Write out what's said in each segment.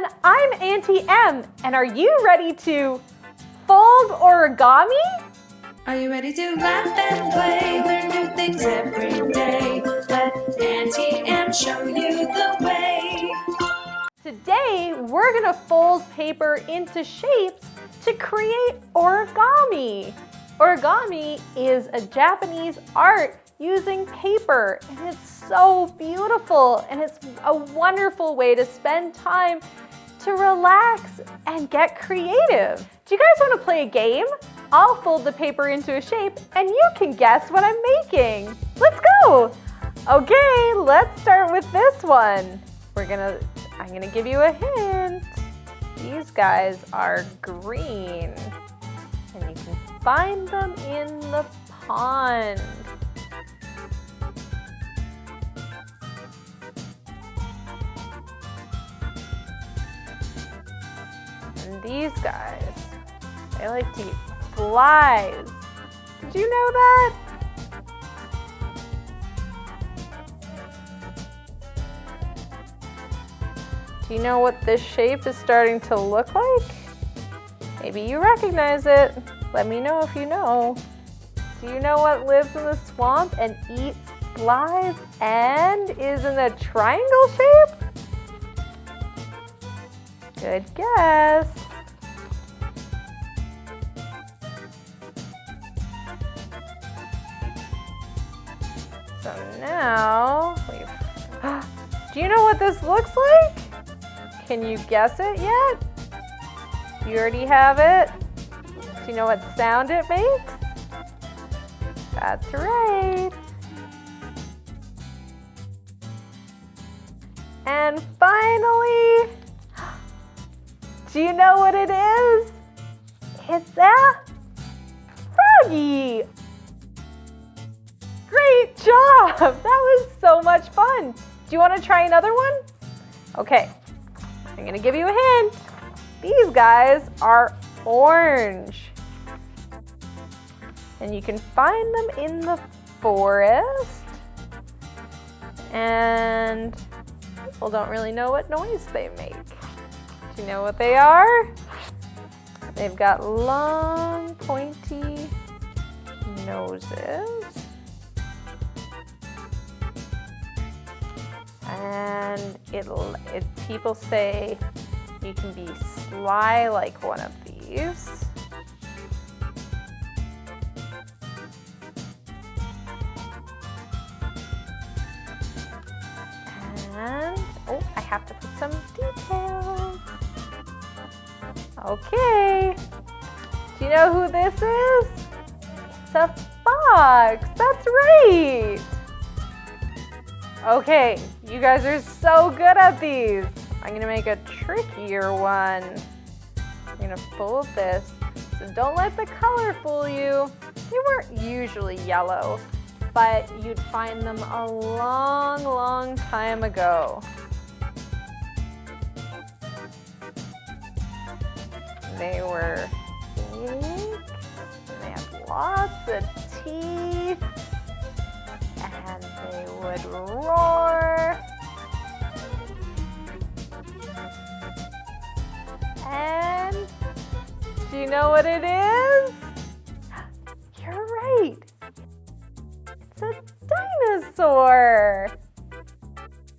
everyone, I'm Aunty Em, and are you ready to fold origami? Are you ready to laugh and play, learn new things every day? Let Aunty Em show you the way. Today, we're gonna fold paper into shapes to create origami. Origami is a Japanese art using paper, and it's so beautiful, and it's a wonderful way to spend time to relax and get creative. Do you guys want to play a game? I'll fold the paper into a shape and you can guess what I'm making. Let's go. Okay, let's start with this one. I'm gonna give you a hint. These guys are green and you can find them in the pond. And these guys, they like to eat flies. Did you know that? Do you know what this shape is starting to look like? Maybe you recognize it. Let me know if you know. Do you know what lives in the swamp and eats flies and is in a triangle shape? Good guess. So now, do you know what this looks like? Can you guess it yet? You already have it? Do you know what sound it makes? That's right. And finally, do you know what it is? It's a froggy. Great job! That was so much fun. Do you want to try another one? Okay, I'm gonna give you a hint. These guys are orange. And you can find them in the forest. And people don't really know what noise they make. Do you know what they are? They've got long, pointy noses. And people say you can be sly like one of these. And, I have to put some details. Okay. Do you know who this is? It's a fox. That's right. Okay, you guys are so good at these. I'm gonna make a trickier one. I'm gonna fold this. So don't let the color fool you. They weren't usually yellow, but you'd find them a long, long time ago. They were big, and they had lots of teeth, and they would roar. And do you know what it is? You're right. It's a dinosaur.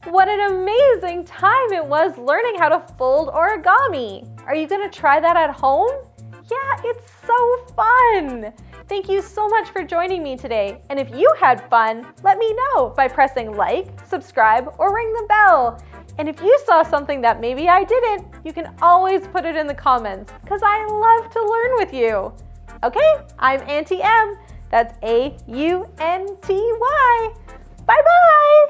What an amazing time it was learning how to fold origami. Are you gonna try that at home? Yeah, it's so fun. Thank you so much for joining me today. And if you had fun, let me know by pressing like, subscribe, or ring the bell. And if you saw something that maybe I didn't, you can always put it in the comments because I love to learn with you. Okay, I'm Aunty Em. That's A-U-N-T-Y. Bye-bye.